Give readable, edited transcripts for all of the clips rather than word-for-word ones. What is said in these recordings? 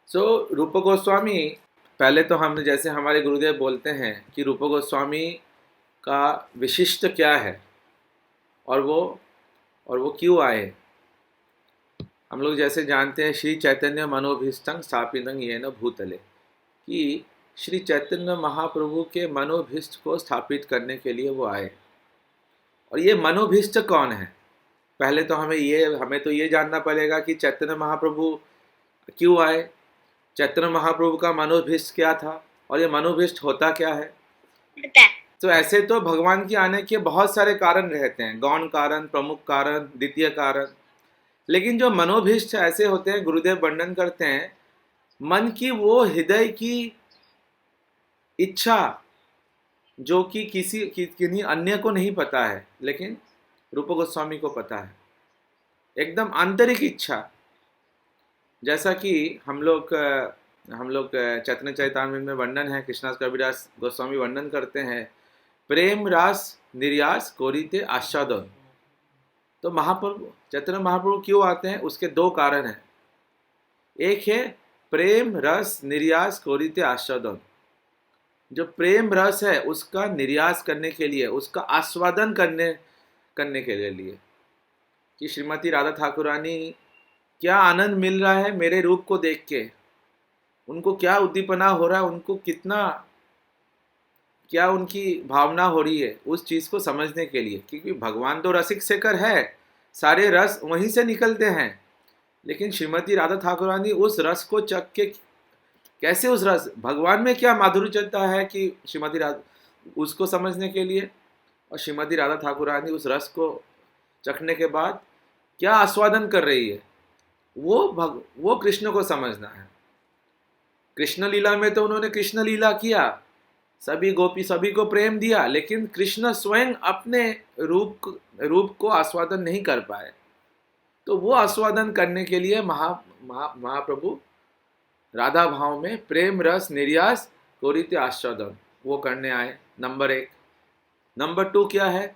रूप गोस्वामी, पहले तो हम जैसे हमारे गुरुदेव बोलते हैं कि रूप गोस्वामी का विशिष्ट क्या है और वो क्यों आए। हम लोग जैसे जानते हैं श्री चैतन्य मनोभीष्टं स्थापितं येन भूतले, कि श्री चैतन्य महाप्रभु के मनोभीष्ट को स्थापित करने के लिए वो आए। और ये मनोभीष्ट कौन है? पहले तो हमें तो ये जानना पड़ेगा कि चैतन्य महाप्रभु क्यों आए, चैतन्य महाप्रभु का मनोभीष्ट क्या था और ये मनोभीष्ट होता क्या है। तो ऐसे तो भगवान के आने के बहुत सारे कारण रहते हैं, गौण कारण, प्रमुख कारण, द्वितीय कारण। लेकिन जो मनोभीष्ट ऐसे होते हैं, गुरुदेव वर्णन करते हैं, मन की वो हृदय की इच्छा जो कि किन्हीं अन्य को नहीं पता है, लेकिन रूप गोस्वामी को पता है, एकदम आंतरिक इच्छा। जैसा कि हम लोग चैतन्य चैतामृत में वर्णन है, कृष्णास कविराज गोस्वामी वर्णन करते हैं, प्रेम रास निर्यास कोरिते आस्वादन। तो महाप्रभु चैतन्य महाप्रभु क्यों आते हैं, उसके दो कारण हैं। एक है प्रेम रस निर्यास कोरिते आस्वादन, जो प्रेम रस है उसका निर्यास करने के लिए, उसका आस्वादन करने करने के लिए कि श्रीमती राधा ठाकुरानी क्या आनंद मिल रहा है मेरे रूप को देख के, उनको क्या उद्दीपना हो रहा है, उनको कितना क्या उनकी भावना हो रही है, उस चीज़ को समझने के लिए। क्योंकि भगवान तो रसिक शेखर है, सारे रस वहीं से निकलते हैं। लेकिन श्रीमती राधा ठाकुरानी उस रस को चख के, कैसे उस रस, भगवान में क्या माधुर्य चलता है कि श्रीमती राधा, उसको समझने के लिए। और श्रीमती राधा ठाकुरानी उस रस को चखने के बाद क्या आस्वादन कर रही है, वो कृष्ण को समझना है। कृष्ण लीला में तो उन्होंने कृष्ण लीला किया, सभी को प्रेम दिया, लेकिन कृष्ण स्वयं अपने रूप को आस्वादन नहीं कर पाए। तो वो आस्वादन करने के लिए महाप्रभु राधा भाव में प्रेम रस निर्यास कोरिते आस्वादन वो करने आए, नंबर एक। नंबर टू क्या है,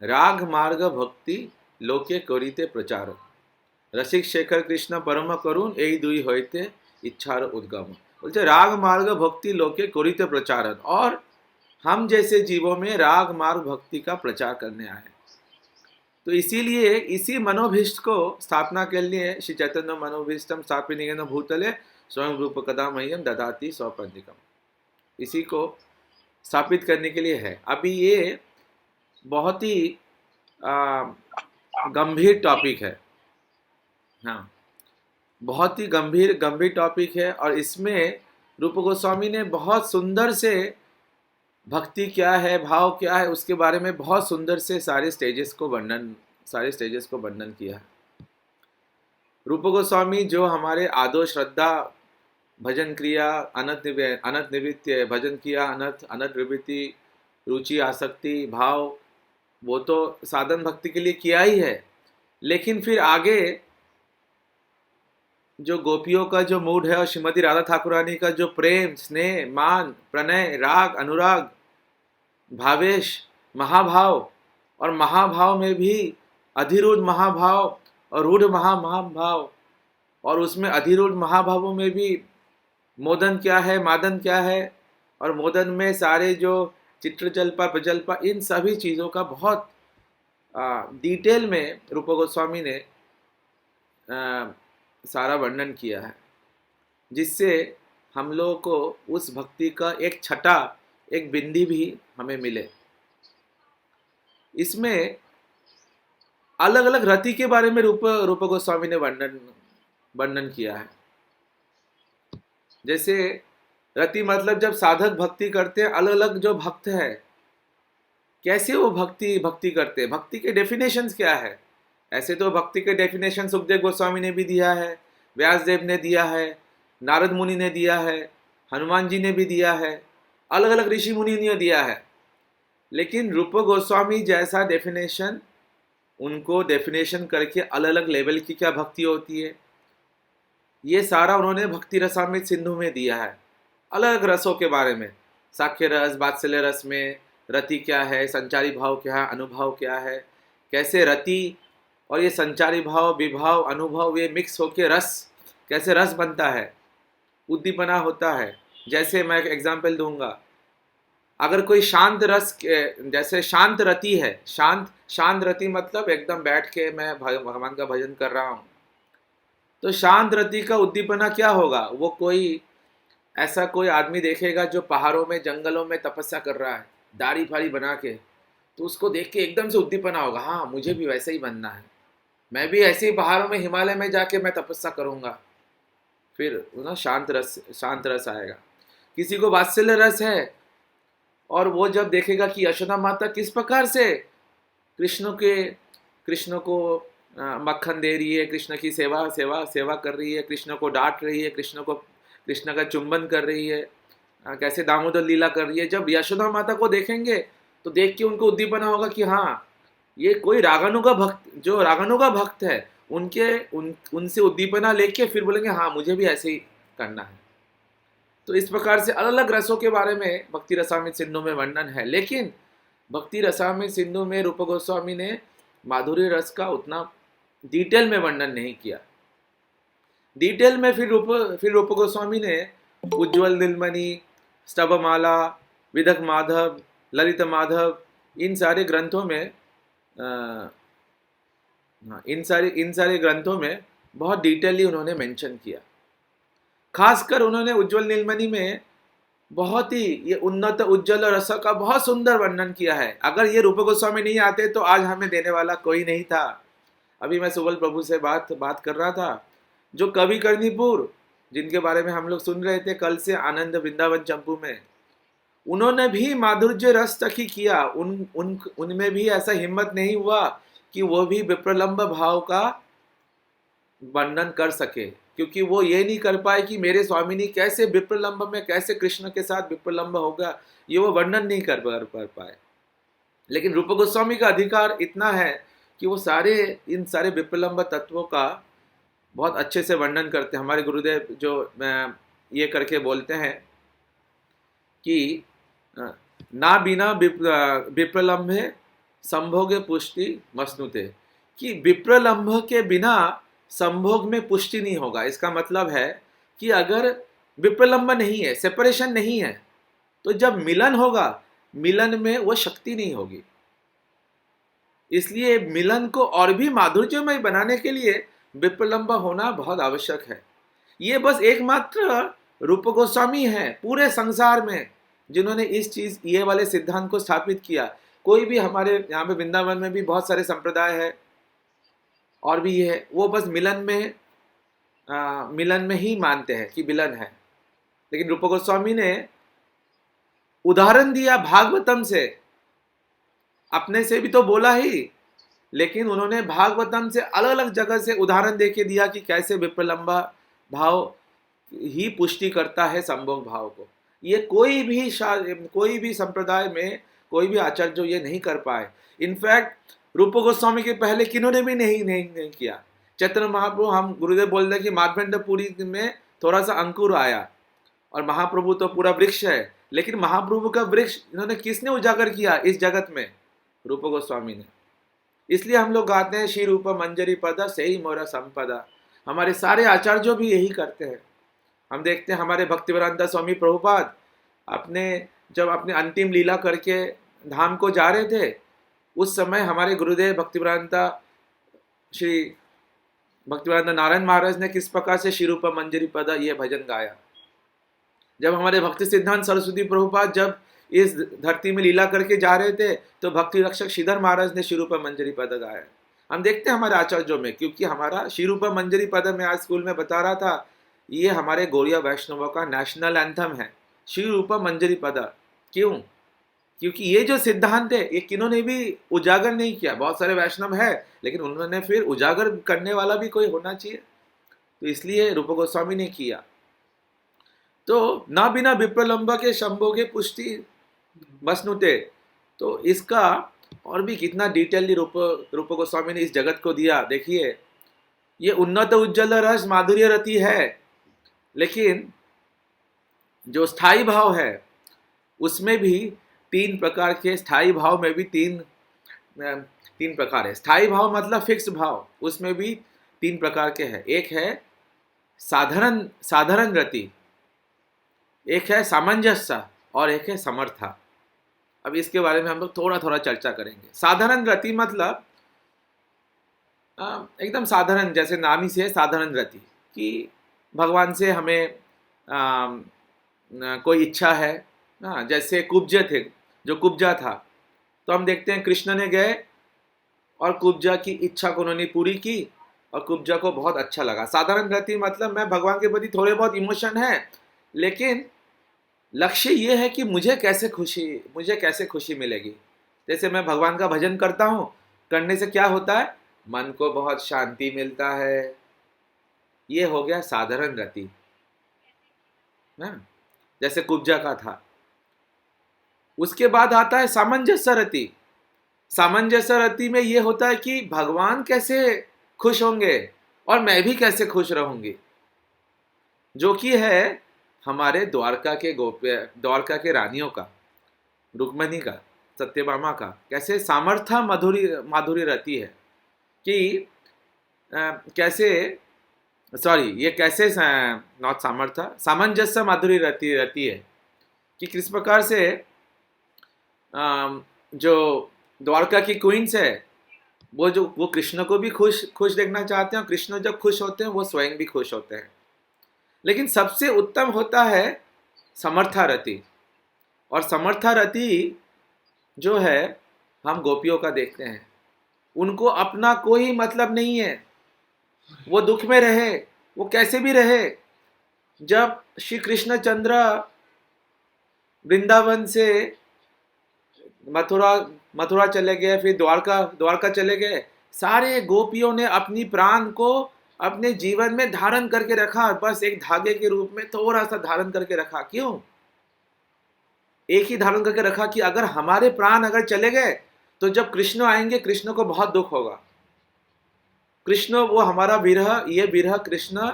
राग मार्ग भक्ति लोके कोरिते प्रचार, रसिक शेखर कृष्ण परम करुण यही दुई होते इच्छार उद्गम। बोलते राग मार्ग भक्ति लोके कोरिते प्रचारन, और हम जैसे जीवों में राग मार्ग भक्ति का प्रचार करने आए। तो इसीलिए इसी मनोभीष्ट को स्थापना के लिए श्री चैतन्य मनोभीष्टम स्थापित भूतले स्वयं रूप कदा मह्यम ददाति स्वपंजिकम, इसी को स्थापित करने के लिए है। अभी ये बहुत ही गंभीर टॉपिक है, हाँ, बहुत ही गंभीर टॉपिक है। और इसमें रूप गोस्वामी ने बहुत सुंदर से भक्ति क्या है, भाव क्या है, उसके बारे में बहुत सुंदर से सारे स्टेजेस को वर्णन किया है। रूप गोस्वामी जो हमारे आदो श्रद्धा भजन क्रिया अनंत निवृत्ति भजन किया, अनंत निवृत्ति रुचि आसक्ति भाव, वो तो साधन भक्ति के लिए किया ही है। लेकिन फिर आगे जो गोपियों का जो मूड है और श्रीमती राधा ठाकुरानी का जो प्रेम स्नेह मान प्रणय राग अनुराग भावेश महाभाव, और महाभाव में भी अधिरूढ़ महाभाव और रूढ़ महाभाव, और उसमें अधिरूढ़ महाभावों में भी मोदन क्या है मादन क्या है, और मोदन में सारे जो चित्र जल्पा प्रजल्पा, इन सभी चीज़ों का बहुत डिटेल में रूप गोस्वामी ने सारा वर्णन किया है, जिससे हम लोगों को उस भक्ति का एक छटा एक बिंदी भी हमें मिले। इसमें अलग अलग रति के बारे में रूप गोस्वामी ने वर्णन किया है। जैसे रति मतलब जब साधक भक्ति करते हैं, अलग अलग जो भक्त है कैसे वो भक्ति करते हैं, भक्ति के डेफिनेशंस क्या है। ऐसे तो भक्ति के डेफिनेशन सुखदेव गोस्वामी ने भी दिया है, व्यासदेव ने दिया है, नारद मुनि ने दिया है, हनुमान जी ने भी दिया है, अलग अलग ऋषि मुनि ने दिया है। लेकिन रूप गोस्वामी जैसा डेफिनेशन, उनको डेफिनेशन करके अलग अलग लेवल की क्या भक्ति होती है, ये सारा उन्होंने भक्ति रसामृत सिंधु में दिया है। अलग अलग रसों के बारे में, साक्ष्य रस वात्सल्य रस में रति क्या है, संचारी भाव क्या है, अनुभव क्या है, कैसे रति और ये संचारी भाव विभाव अनुभव ये मिक्स होके रस, कैसे रस बनता है, उद्दीपना होता है। जैसे मैं एक एग्जांपल दूंगा, अगर कोई शांत रस जैसे शांत रति है, शांत शांत रति मतलब एकदम बैठ के मैं भगवान का भजन कर रहा हूँ, तो शांत रति का उद्दीपना क्या होगा? वो कोई ऐसा कोई आदमी देखेगा जो पहाड़ों में जंगलों में तपस्या कर रहा है दाढ़ी फाड़ी बना के, तो उसको देख के एकदम से उद्दीपना होगा, हाँ मुझे भी वैसे ही बनना है, मैं भी ऐसे ही पहाड़ों में हिमालय में जाके मैं तपस्या करूँगा। फिर ना शांत रस आएगा। किसी को वात्सल्य रस है और वो जब देखेगा कि यशोदा माता किस प्रकार से कृष्ण को मक्खन दे रही है, कृष्ण की सेवा सेवा सेवा कर रही है, कृष्ण को डांट रही है, कृष्ण का चुंबन कर रही है, कैसे दामोदर लीला कर रही है, जब यशोदा माता को देखेंगे तो देख के उनको उद्दीपना होगा कि हाँ ये कोई रागानु का भक्त है, उनसे उद्दीपना लेके फिर बोलेंगे हाँ मुझे भी ऐसे ही करना है। तो इस प्रकार से अलग अलग रसों के बारे में भक्ति रसामृत सिंधु में वर्णन है, लेकिन भक्ति रसामृत सिंधु में रूप गोस्वामी ने माधुर्य रस का उतना डिटेल में वर्णन नहीं किया। डिटेल में फिर रूप गोस्वामी ने उज्ज्वल नीलमणि, स्तवमाला, विदक माधव, ललित माधव, इन सारे ग्रंथों में इन सारे ग्रंथों में बहुत डिटेली उन्होंने मेंशन किया। खासकर उन्होंने उज्ज्वल नीलमणि में बहुत ही ये उन्नत उज्ज्वल रस का बहुत सुंदर वर्णन किया है। अगर ये रूप गोस्वामी नहीं आते तो आज हमें देने वाला कोई नहीं था। अभी मैं सुबल प्रभु से बात कर रहा था, जो कवि कर्णीपुर जिनके बारे में हम लोग सुन रहे थे कल से आनंद वृंदावन चंपू में, उन्होंने भी माधुर्य रस तक ही किया। उनमें भी ऐसा हिम्मत नहीं हुआ कि वो भी विप्रलंब भाव का वर्णन कर सके, क्योंकि वो ये नहीं कर पाए कि मेरे स्वामिनी कैसे विप्रलंब में कैसे कृष्ण के साथ विप्रलंब होगा, ये वो वर्णन नहीं कर पाए। लेकिन रूप गोस्वामी का अधिकार इतना है कि वो इन सारे विप्रलंब तत्वों का बहुत अच्छे से वर्णन करते हैं। हमारे गुरुदेव जो ये करके बोलते हैं कि ना बिना विप्रलंभे संभोगे पुष्टि मसनुते, कि विप्रलंभ के बिना संभोग में पुष्टि नहीं होगा। इसका मतलब है कि अगर विप्रलंब नहीं है, सेपरेशन नहीं है, तो जब मिलन होगा, मिलन में वो शक्ति नहीं होगी। इसलिए मिलन को और भी माधुर्यमय बनाने के लिए विप्रलंब होना बहुत आवश्यक है। ये बस एकमात्र रूप गोस्वामी है पूरे संसार में जिन्होंने ये वाले सिद्धांत को स्थापित किया। कोई भी हमारे यहाँ पे वृंदावन में भी बहुत सारे संप्रदाय है और भी ये है, वो बस मिलन में ही मानते हैं कि मिलन है। लेकिन रूप गोस्वामी ने उदाहरण दिया भागवतम से, अपने से भी तो बोला ही, लेकिन उन्होंने भागवतम से अलग अलग जगह से उदाहरण देके दिया कि कैसे विप्रलंबा भाव ही पुष्टि करता है संभोग भाव को। ये कोई भी संप्रदाय में कोई भी आचार्य जो ये नहीं कर पाए। इनफैक्ट रूप गोस्वामी के पहले किन्होंने भी नहीं किया। चैतन्य महाप्रभु, हम गुरुदेव बोल रहे हैं कि माधवेंद्रपुरी में थोड़ा सा अंकुर आया और महाप्रभु तो पूरा वृक्ष है, लेकिन महाप्रभु का वृक्ष इन्होंने किसने उजागर किया इस जगत में? रूप गोस्वामी ने। इसलिए हम लोग गाते हैं श्री रूप मंजरी पदा से ही मोरा संपदा। हमारे सारे आचार्यों भी यही करते हैं। हम देखते हैं हमारे भक्तिवेदांता स्वामी प्रभुपाद जब अपने अंतिम लीला करके धाम को जा रहे थे, उस समय हमारे गुरुदेव श्री भक्तिवेदांता नारायण महाराज ने किस प्रकार से श्री रूप मंजरी पदा ये भजन गाया। जब हमारे भक्ति सिद्धांत सरस्वती प्रभुपाद जब इस धरती में लीला करके जा रहे थे, तो भक्ति रक्षक श्रीधर महाराज ने श्री रूप मंजरी पद गाया। हम देखते हैं हमारे आचार्यों में, क्योंकि हमारा श्री रूप मंजरी पद में आज स्कूल में बता रहा था, ये हमारे गौड़िया वैष्णवों का नेशनल एंथम है, श्री रूप मंजरी पद। क्यों? क्योंकि ये जो सिद्धांत है ये किन्होंने भी उजागर नहीं किया। बहुत सारे वैष्णव है, लेकिन उन्होंने फिर उजागर करने वाला भी कोई होना चाहिए, तो इसलिए रूप गोस्वामी ने किया। तो ना बिना विप्रलंब के संभोगे पुष्टि मसनुते, तो इसका और भी कितना डिटेलली रूप गोस्वामी ने इस जगत को दिया। देखिए, ये उन्नत उज्ज्वल रस माधुर्य रति है, लेकिन जो स्थाई भाव है उसमें भी तीन प्रकार के, स्थाई भाव में भी तीन प्रकार है। स्थाई भाव मतलब फिक्स भाव, उसमें भी तीन प्रकार के हैं। एक है साधारण रति, एक है सामंजस्य और एक है समर्था। अब इसके बारे में हम लोग थोड़ा थोड़ा चर्चा करेंगे। साधारण रति मतलब एकदम साधारण, जैसे नाम ही से है साधारण रति, कि भगवान से हमें कोई इच्छा है। हाँ, जैसे कुब्ज थे, जो कुब्जा था, तो हम देखते हैं कृष्ण ने गए और कुब्जा की इच्छा को उन्होंने पूरी की और कुब्जा को बहुत अच्छा लगा। साधारण रति मतलब मैं भगवान के प्रति थोड़े बहुत इमोशन है, लेकिन लक्ष्य ये है कि मुझे कैसे खुशी मिलेगी। जैसे मैं भगवान का भजन करता हूँ, करने से क्या होता है, मन को बहुत शांति मिलता है। ये हो गया साधारण रति ना, जैसे कुब्जा का था। उसके बाद आता है सामंजस्य रति। सामंजस्य रति में ये होता है कि भगवान कैसे खुश होंगे और मैं भी कैसे खुश रहूंगी, जो कि है हमारे द्वारका के रानियों का, रुक्मणी का, सत्यभामा का, कैसे सामर्थ्य माधुरी रहती है कि कैसे, सॉरी, ये कैसे नॉट सामर्थ्य, सामंजस्य माधुरी रहती है कि किस प्रकार से जो द्वारका की क्वींस है, वो कृष्ण को भी खुश देखना चाहते हैं, और कृष्ण जब खुश होते हैं वो स्वयं भी खुश होते हैं। लेकिन सबसे उत्तम होता है समर्थारति। और समर्थारति जो है हम गोपियों का देखते हैं, उनको अपना कोई मतलब नहीं है, वो दुख में रहे, वो कैसे भी रहे। जब श्री कृष्णचंद्र वृंदावन से मथुरा चले गए, फिर द्वारका चले गए, सारे गोपियों ने अपनी प्राण को अपने जीवन में धारण करके रखा, बस एक धागे के रूप में थोड़ा सा धारण करके रखा। क्यों एक ही धारण करके रखा? कि अगर हमारे प्राण अगर चले गए तो जब कृष्ण आएंगे, कृष्ण को बहुत दुख होगा। कृष्ण वो हमारा विरह, ये विरह कृष्ण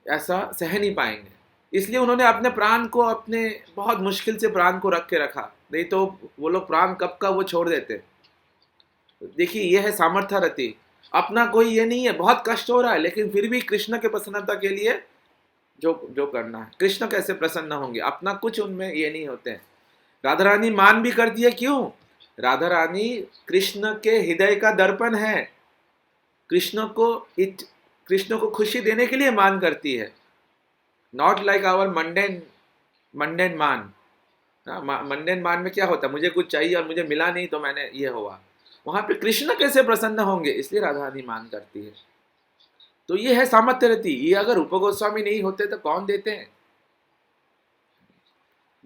ऐसा सह नहीं पाएंगे। इसलिए उन्होंने अपने प्राण को, अपने बहुत मुश्किल से प्राण को रख के रखा, नहीं तो वो लोग प्राण कब का वो छोड़ देते। देखिए ये है सामर्थ्य रति। अपना कोई ये नहीं है, बहुत कष्ट हो रहा है, लेकिन फिर भी कृष्ण के प्रसन्नता के लिए जो जो करना है। कृष्ण कैसे प्रसन्न होंगे, अपना कुछ उनमें ये नहीं होते हैं। राधा रानी मान भी करती है। क्यों? राधा रानी कृष्ण के हृदय का दर्पण है, कृष्ण को खुशी देने के लिए मान करती है। नॉट लाइक आवर मंडेन मान। मंडेन मान में क्या होता है, मुझे कुछ चाहिए और मुझे मिला नहीं तो मैंने ये हुआ। वहां पे कृष्ण कैसे प्रसन्न होंगे, इसलिए राधा रानी मान करती है। तो ये है सामर्थ्य रति। ये अगर रूप गोस्वामी नहीं होते तो कौन देते हैं?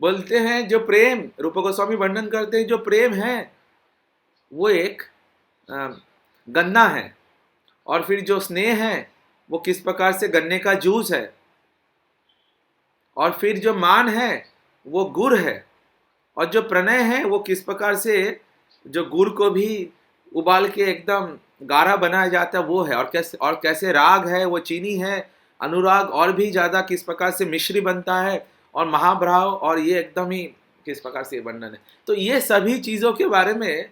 बोलते हैं जो प्रेम, रूप गोस्वामी वर्णन करते हैं, जो प्रेम है वो एक गन्ना है, और फिर जो स्नेह है वो किस प्रकार से गन्ने का जूस है, और फिर जो मान है वो गुड़ है, और जो प्रणय है वो किस प्रकार से जो गुड़ को भी उबाल के एकदम गाढ़ा बनाया जाता है वो है, और कैसे राग है वो चीनी है, अनुराग और भी ज़्यादा किस प्रकार से मिश्री बनता है, और महाभाव, और ये एकदम ही किस प्रकार से वर्णन है। तो ये सभी चीज़ों के बारे में,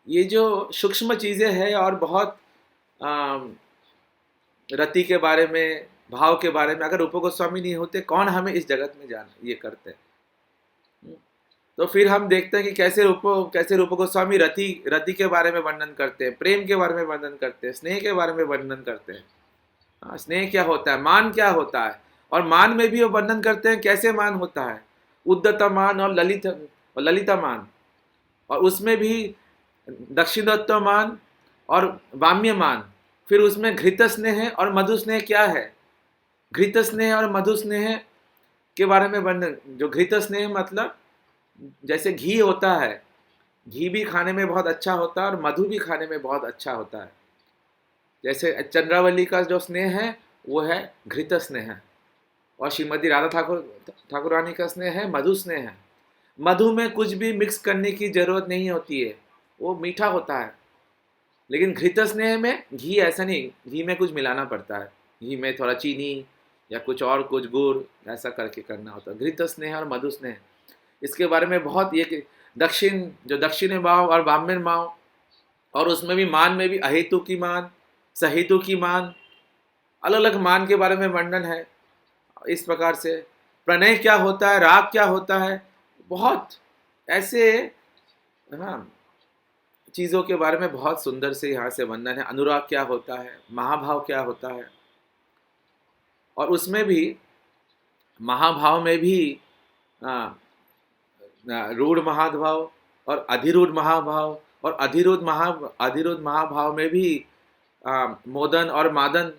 ये जो सूक्ष्म चीज़ें हैं और बहुत रति के बारे में, भाव के बारे में, अगर रूप गोस्वामी नहीं होते कौन हमें इस जगत में जान ये करते। तो फिर हम देखते हैं कि कैसे रूप गोस्वामी रति के बारे में वर्णन करते हैं, प्रेम के बारे में वर्णन करते हैं, स्नेह के बारे में वर्णन करते हैं। स्नेह क्या होता है, मान क्या होता है, और मान में भी वो वर्णन करते हैं कैसे मान होता है, उद्धत मान और ललिता मान, और उसमें भी दक्षिणोत्त मान और वाम्य मान। फिर उसमें घृत स्नेह और मधु स्नेह क्या है, घृत स्नेह और मधु स्नेह के बारे में वर्णन। जो घृत स्नेह मतलब जैसे घी होता है, घी भी खाने में बहुत अच्छा होता है और मधु भी खाने में बहुत अच्छा होता है। जैसे चंद्रावली का जो स्नेह है वो है घृत स्नेह, और श्रीमती राधा ठाकुर रानी का स्नेह है मधु स्नेह है। मधु में कुछ भी मिक्स करने की जरूरत नहीं होती है, वो मीठा होता है। लेकिन घृत स्नेह में घी ऐसा नहीं, घी में कुछ मिलाना पड़ता है, घी में थोड़ा चीनी या कुछ गुड़ ऐसा करके करना होता है। घृत स्नेह और मधु स्नेह, इसके बारे में बहुत ये दक्षिण भाव और ब्राह्मण भाव, और उसमें भी मान में भी अहेतु की मान, सहेतु की मान, अलग अलग मान के बारे में वर्णन है। इस प्रकार से प्रणय क्या होता है, राग क्या होता है, बहुत ऐसे, हाँ, चीज़ों के बारे में बहुत सुंदर से यहाँ से वर्णन है। अनुराग क्या होता है, महाभाव क्या होता है, और उसमें भी महाभाव में भी आ, रूढ़ महाभाव और अधिरूढ़ महाभाव, और अधिरूढ़ महाभाव में भी मोदन और मादन,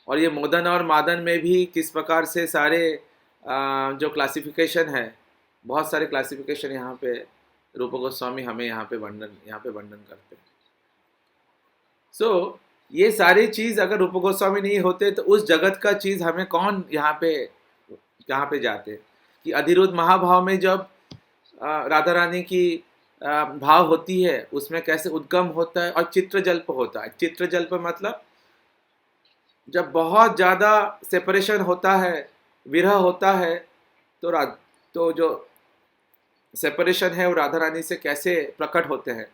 और ये मोदन और मादन में भी किस प्रकार से सारे जो क्लासिफिकेशन है, बहुत सारे क्लासिफिकेशन यहाँ पे रूप गोस्वामी हमें यहाँ पे वर्णन करते हैं। सो ये सारी चीज़ अगर रूप गोस्वामी नहीं होते तो उस जगत का चीज़ हमें कौन यहाँ पे जाते, कि अधिरूढ़ महाभाव में जब राधा रानी की भाव होती है, उसमें कैसे उद्गम होता है, और चित्रजल्प होता है। चित्रजल्प मतलब जब बहुत ज़्यादा सेपरेशन होता है, विरह होता है, तो जो सेपरेशन है वो राधा रानी से कैसे प्रकट होते हैं,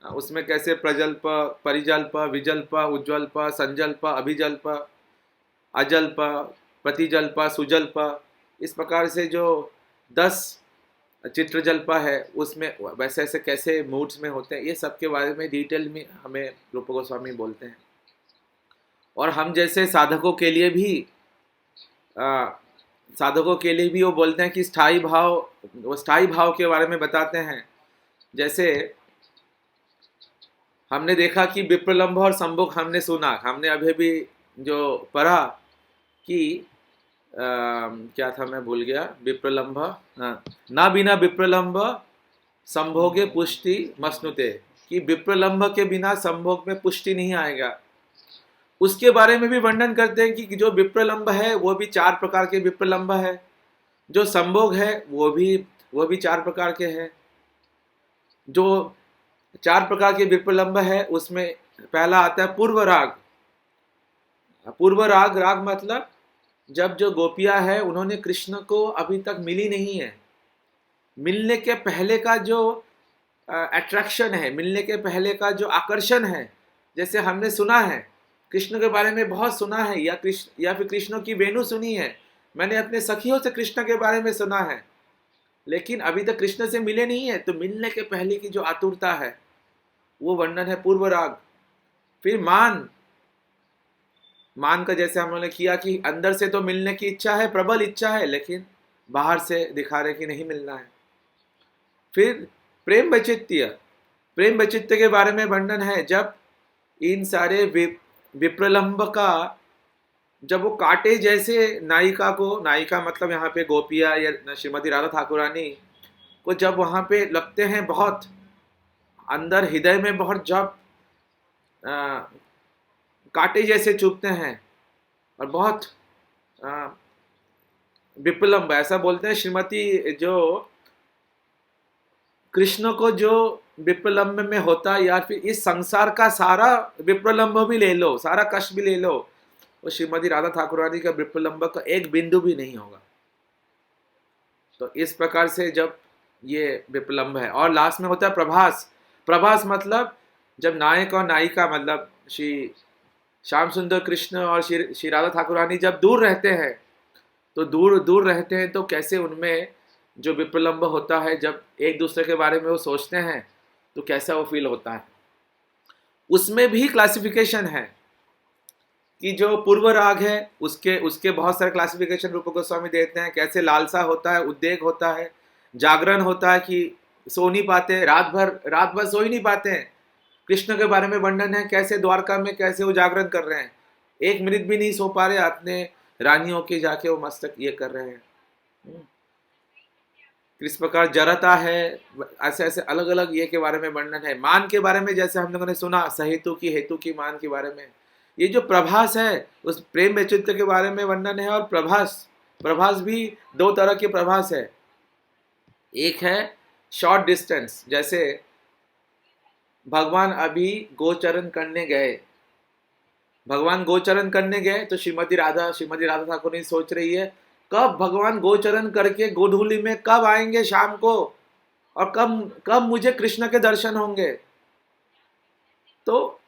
उसमें कैसे प्रजल्प, परिजल्प, विजल्प, उज्ज्वल्प, संजल्प, अभिजल्प, अजल्प, प्रतिजल्प, सुजल्प, इस प्रकार से जो 10 चित्रजल्प है उसमें वैसे ऐसे कैसे मूड्स में होते हैं, ये सब के बारे में डिटेल में हमें रूप गोस्वामी बोलते हैं। और हम जैसे साधकों के लिए भी वो बोलते हैं कि वो स्थायी भाव के बारे में बताते हैं। जैसे हमने देखा कि विप्रलंब और संभोग हमने सुना, हमने अभी भी जो पढ़ा कि क्या था, मैं भूल गया, विप्रलंब, ना बिना विप्रलंब संभोगे पुष्टि मसनुते, कि विप्रलंब के बिना संभोग में पुष्टि नहीं आएगा। उसके बारे में भी वर्णन करते हैं कि जो विप्रलंब है वो भी 4 प्रकार के विप्रलंब है, जो संभोग है वो भी 4 प्रकार के हैं। जो 4 प्रकार के विप्रलंब है उसमें पहला आता है पूर्व राग। पूर्व राग मतलब जब जो गोपियां है उन्होंने कृष्ण को अभी तक मिली नहीं है, मिलने के पहले का जो अट्रैक्शन है, मिलने के पहले का जो आकर्षण है। जैसे हमने सुना है कृष्ण के बारे में, बहुत सुना है, या फिर कृष्ण की वेणु सुनी है, मैंने अपने सखियों से कृष्ण के बारे में सुना है, लेकिन अभी तक कृष्ण से मिले नहीं है, तो मिलने के पहले की जो आतुरता है वो वर्णन है पूर्व राग। फिर मान का जैसे हम लोगों ने किया कि अंदर से तो मिलने की इच्छा है, प्रबल इच्छा है, लेकिन बाहर से दिखा रहे कि नहीं मिलना है। फिर प्रेम वैचित्य के बारे में वर्णन है, जब इन सारे विप्रलंब का, जब वो काटे जैसे नायिका मतलब यहाँ पे गोपिया या श्रीमती राधा ठाकुरानी को जब वहाँ पे लगते हैं, बहुत अंदर हृदय में बहुत जब कांटे जैसे चुभते हैं, और बहुत विप्रलंब, ऐसा बोलते हैं श्रीमती, जो कृष्ण को जो विप्रलंब में होता, या फिर इस संसार का सारा विप्रलंब भी ले लो, सारा कष्ट भी ले लो, वो श्रीमती राधा ठाकुरानी का विप्रलंब का एक बिंदु भी नहीं होगा। तो इस प्रकार से जब ये विप्रलंब है। और लास्ट में होता है प्रभास मतलब जब नायक और नायिका, मतलब श्री श्याम सुंदर कृष्ण और श्री राधा ठाकुरानी जब दूर रहते हैं, तो दूर रहते हैं, तो कैसे उनमें जो विप्रलंब होता है, जब एक दूसरे के बारे में वो सोचते हैं तो कैसा वो फील होता है। उसमें भी क्लासिफिकेशन है कि जो पूर्व राग है उसके बहुत सारे क्लासिफिकेशन रूप गोस्वामी देते हैं। कैसे लालसा होता है, उद्वेग होता है, जागरण होता है कि सो नहीं पाते, रात भर सो ही नहीं पाते हैं। कृष्ण के बारे में वर्णन है, कैसे द्वारका में कैसे वो जागरण कर रहे हैं, 1 मिनट भी नहीं सो पा रहे, अपने रानियों के जाके वो मस्तक ये कर रहे हैं। किस प्रकार जरता है, ऐसे अलग अलग ये के बारे में वर्णन है। मान के बारे में जैसे हम लोगों ने सुना, सहेतु की हेतु की मान के बारे में। ये जो प्रभास है उस प्रेम वैचित्र्य के बारे में वर्णन है। और प्रभास भी 2 तरह के प्रभास है। एक है शॉर्ट डिस्टेंस, जैसे भगवान अभी गोचरण करने गए, तो श्रीमती राधा ठाकुर ने सोच रही है कब भगवान गोचरण करके गोधूली में कब आएंगे शाम को, और कब मुझे कृष्ण के दर्शन होंगे। तो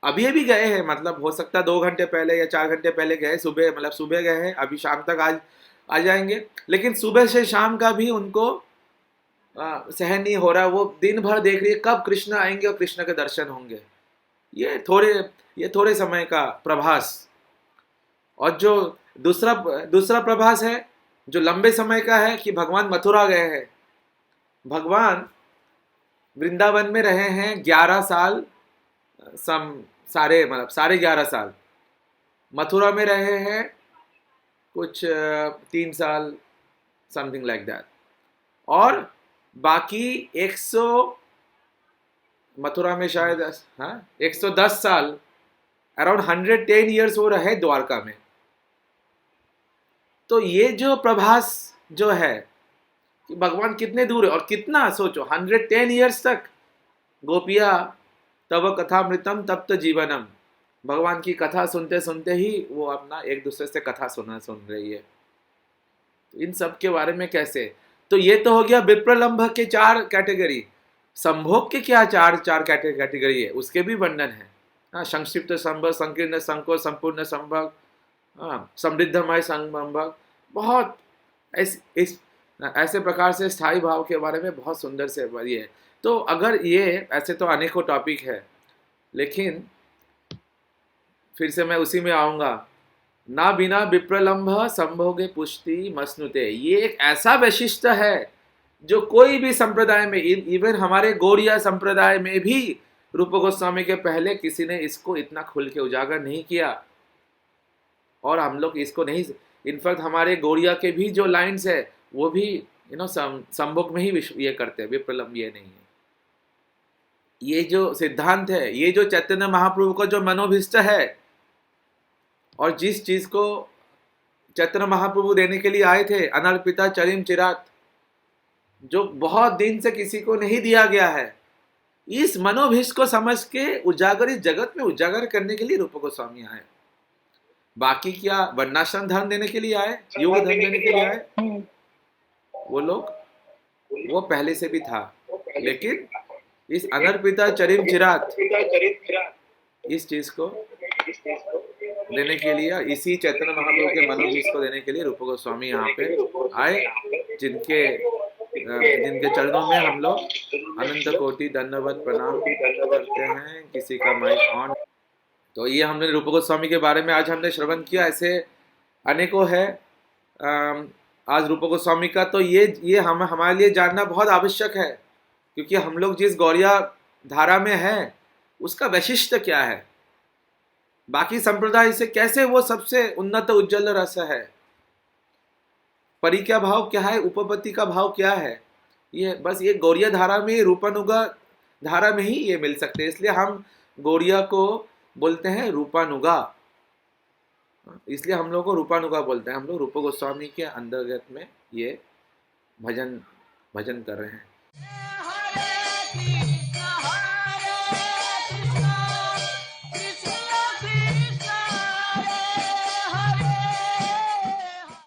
अभी गए हैं, मतलब हो सकता है 2 घंटे पहले या 4 घंटे पहले गए, सुबह गए हैं, अभी शाम तक आज आ जाएंगे, लेकिन सुबह से शाम का भी उनको सहन नहीं हो रहा। वो दिन भर देख रही है कब कृष्ण आएंगे और कृष्ण के दर्शन होंगे। ये थोड़े ये थोड़े समय का प्रभास। और जो दूसरा दूसरा प्रभास है जो लंबे समय का है कि भगवान मथुरा गए हैं। भगवान वृंदावन में रहे हैं 11 साल, सारे 11 साल। मथुरा में रहे हैं कुछ 3 साल, समथिंग लाइक दैट। और बाकी 100, मथुरा में शायद 110 साल, अराउंड 110 ईयर्स वो रहे द्वारका में। तो ये जो प्रभास जो है कि भगवान कितने दूर है और कितना, सोचो 110 ईयर्स तक गोपिया तब कथामृतम तप्त जीवनम, भगवान की कथा सुनते सुनते ही वो अपना एक दूसरे से कथा सुन रही है। तो इन सब के बारे में कैसे, तो ये तो हो गया विप्रलंभ के 4 कैटेगरी। संभोग के क्या चार कैटेगरी है, उसके भी वर्णन है। हाँ, संक्षिप्त संभोग, संकीर्ण संकोच, संपूर्ण संभोग, समृद्धमय संभोग, बहुत ऐसे प्रकार से स्थायी भाव के बारे में बहुत सुंदर से ये है। तो अगर ये ऐसे तो अनेकों टॉपिक है, लेकिन फिर से मैं उसी में आऊँगा। ना बिना विप्रलंभ संभोगे पुष्टि मसनुते, ये एक ऐसा वैशिष्ट है जो कोई भी संप्रदाय में, इवन हमारे गौड़िया संप्रदाय में भी रूप गोस्वामी के पहले किसी ने इसको इतना खुल के उजागर नहीं किया। और हम लोग इसको नहीं, इनफैक्ट हमारे गौड़िया के भी जो लाइन्स है वो भी संभोग में ही ये करते हैं, विप्रलंब ये नहीं है। ये जो सिद्धांत है, ये जो चैतन्य महाप्रभु का जो मनोभिष्ट है, और जिस चीज को चैतन्य महाप्रभु देने के लिए आए थे, अनर्पिता चरिम चिरात, जो बहुत दिन से किसी को नहीं दिया गया है, इस मनोभिष्ट को समझ के उजागर, इस जगत में उजागर करने के लिए रूप गोस्वामी आए। बाकी क्या वर्णाश्रम धर्म देने के लिए आए, योग धर्म देने के लिए आए, वो लोग, वो पहले से भी था। लेकिन इस अनर्पिता चरिम चिरात, इस चीज को देने के लिए, इसी चैतन्य महाप्रभु के मनोभिष्ट को देने के लिए रूप गोस्वामी यहाँ पे आए, जिनके चरणों में हम लोग अनंत कोटि दंडवत प्रणाम करते हैं। किसी का माइक ऑन। तो ये हमने रूप गोस्वामी के बारे में आज हमने श्रवण किया। ऐसे अनेकों है। आज रूप गोस्वामी का तो ये हमारे लिए जानना बहुत आवश्यक है, क्योंकि हम लोग जिस गौड़िया धारा में हैं उसका वैशिष्ट क्या है, बाकी संप्रदाय से कैसे वो सबसे उन्नत उज्जवल रस है, परी का भाव क्या है, उपपत्ति का भाव क्या है, ये बस ये गौड़िया धारा में, रूपानुगा धारा में ही ये मिल सकते हैं। इसलिए हम गौड़िया को बोलते हैं रूपानुगा, इसलिए हम लोग को रूपानुगा बोलते हैं। हम लोग रूप गोस्वामी के अंतर्गत में ये भजन कर रहे हैं।